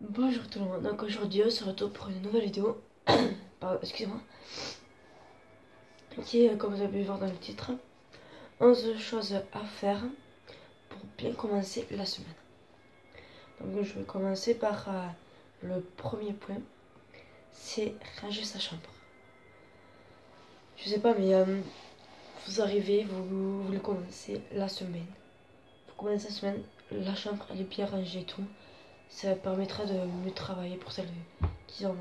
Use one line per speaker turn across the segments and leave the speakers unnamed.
Bonjour tout le monde, donc aujourd'hui on se retrouve pour une nouvelle vidéo, pardon, excusez-moi, qui est, comme vous avez pu voir dans le titre, 11 choses à faire pour bien commencer la semaine. Donc je vais commencer par le premier point, c'est ranger sa chambre. Je sais pas mais vous arrivez, vous voulez commencer la semaine. Vous commencez la semaine, la chambre elle est bien rangée et tout. Ça permettra de mieux travailler pour celles qui sont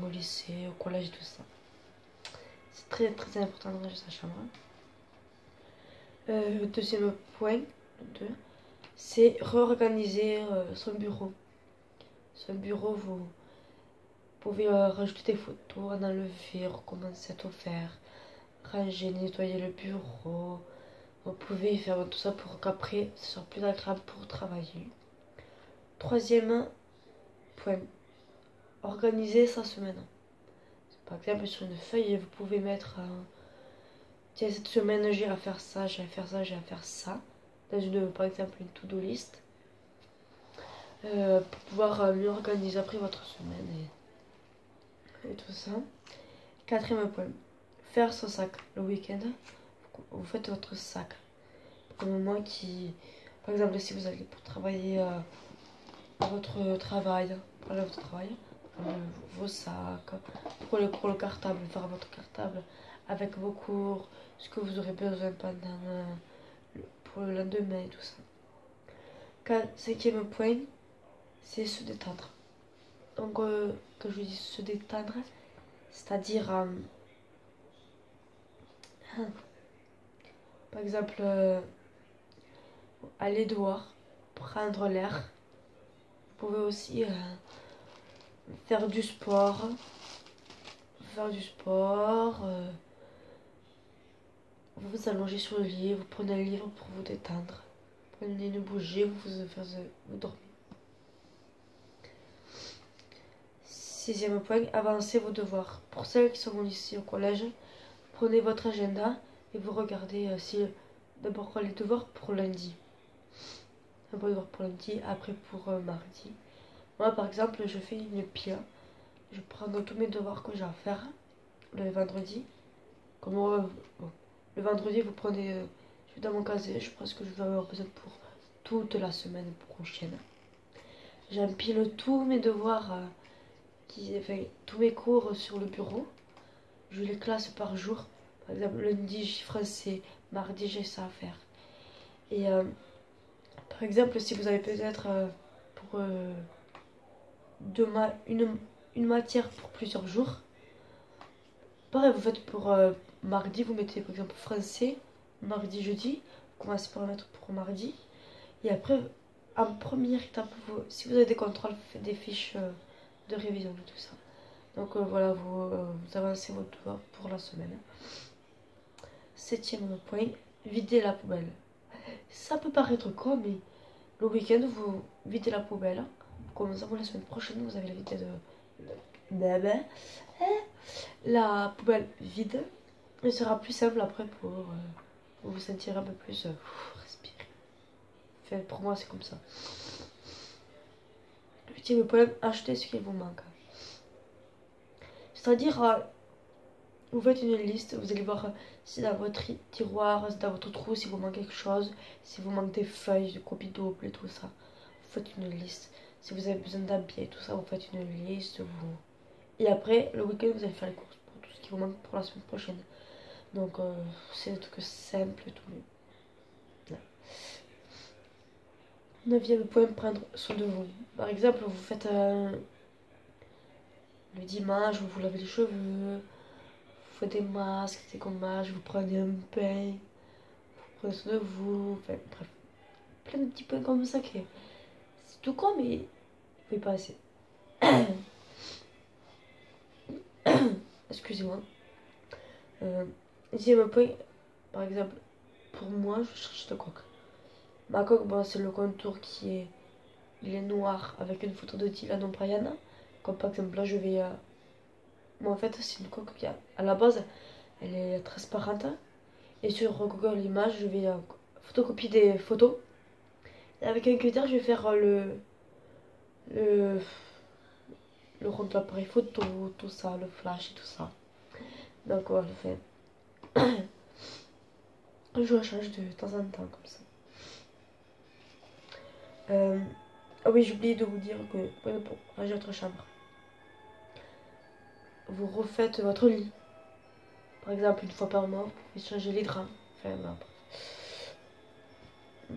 au lycée, au collège et tout ça. C'est très très important de ranger sa chambre. Deuxième point, c'est réorganiser son bureau. Son bureau, vous pouvez rajouter des photos, en enlever, recommencer à tout faire, ranger, nettoyer le bureau. Vous pouvez faire tout ça pour qu'après ce soit plus agréable pour travailler. Troisième point, organiser sa semaine. Par exemple, sur une feuille, vous pouvez mettre tiens, cette semaine j'ai à faire ça, j'ai à faire ça, j'ai à faire ça. Dans par exemple une to-do list. Pour pouvoir mieux organiser après votre semaine et tout ça. Quatrième point, faire son sac le week-end. Vous faites votre sac. Comme moi qui, par exemple, si vous allez pour travailler à votre travail, pour votre travail, vos sacs, pour le cartable, faire votre cartable avec vos cours, ce que vous aurez besoin pendant pour le lendemain et tout ça. Cinquième point, c'est se détendre. Donc, que je dis se détendre, c'est-à-dire, par exemple, aller dehors, prendre l'air. Vous pouvez aussi faire du sport. Vous vous allongez sur le lit, vous prenez un livre pour vous détendre. Vous prenez une bougie, vous dormez. Sixième point, avancez vos devoirs. Pour celles qui sont au lycée, au collège, prenez votre agenda et vous regardez si d'abord les devoirs pour lundi. D'abord les devoirs pour lundi, après pour mardi. Moi par exemple, je fais une pile. Je prends tous mes devoirs que j'ai à faire le vendredi. Comme le vendredi, vous prenez, je vais dans mon casier, je prends ce que je vais avoir besoin pour toute la semaine prochaine. J'empile tous mes devoirs, tous mes cours sur le bureau. Je les classe par jour. Par exemple, lundi, j'ai français, mardi, j'ai ça à faire. Et par exemple, si vous avez peut-être pour une matière pour plusieurs jours, pareil, vous faites pour mardi, vous mettez par exemple français, mardi, jeudi, vous commencez par mettre pour mardi. Et après, en première étape, si vous avez des contrôles, vous faites des fiches de révision et tout ça. Donc voilà, vous avancez votre devoir pour la semaine. Septième point, vider la poubelle. Ça peut paraître con, mais le week-end, vous videz la poubelle. Comme ça, pour la semaine prochaine, vous avez la vitesse de la poubelle vide. Il sera plus simple après pour vous sentir un peu plus respirer. Enfin, pour moi, c'est comme ça. Huitième point, acheter ce qu'il vous manque. C'est-à-dire, vous faites une liste, vous allez voir si dans votre tiroir, si dans votre trou, si vous manque quelque chose, si vous manque des feuilles, de copies doubles et tout ça. Vous faites une liste. Si vous avez besoin d'habits et tout ça, vous faites une liste. Et après, le week-end, vous allez faire les courses pour tout ce qui vous manque pour la semaine prochaine. Donc, c'est un truc simple et tout. Ouais. Neuvième point, prendre soin de vous. Par exemple, vous faites le dimanche, vous vous lavez les cheveux, vous faites des masques, des gommages, vous prenez un bain, vous prenez soin de vous, enfin, bref. Plein de petits points comme ça qui c'est tout con, mais vous pouvez pas assez. Excusez-moi. Dixième point, par exemple, pour moi, je cherche de coque. Ma coque, bon, c'est le contour il est noir avec une photo de Dylan O'Brien. Comme par exemple là, je vais. Moi, en fait, c'est une coque qui, à la base, elle est transparente. Et sur Google Images, je vais photocopier des photos. Et avec un cutter, je vais faire le le rond de l'appareil photo, tout ça, le flash et tout ça. Donc on le fait. Je rechange de temps en temps comme ça. Ah oui, j'ai oublié de vous dire que pour ranger votre chambre, vous refaites votre lit. Par exemple, une fois par mois, vous pouvez changer les draps. Enfin, voilà.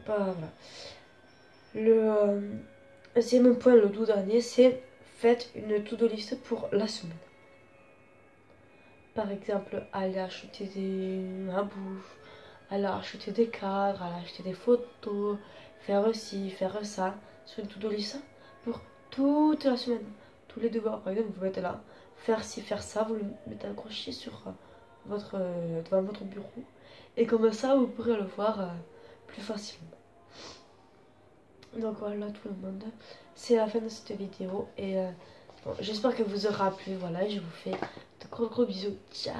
Voilà. Le deuxième point, le tout dernier, c'est faites une to-do list pour la semaine. Par exemple, aller acheter la bouffe, aller acheter des cadres, aller acheter des photos, faire ci, faire ça, sur une to-do list pour toute la semaine. Tous les devoirs, par exemple, vous mettez là, faire ci, faire ça, vous le mettez accroché sur devant votre bureau. Et comme ça, vous pourrez le voir plus facilement. Donc voilà tout le monde, c'est la fin de cette vidéo et bon, j'espère que vous aura plu, voilà, je vous fais de gros bisous, ciao.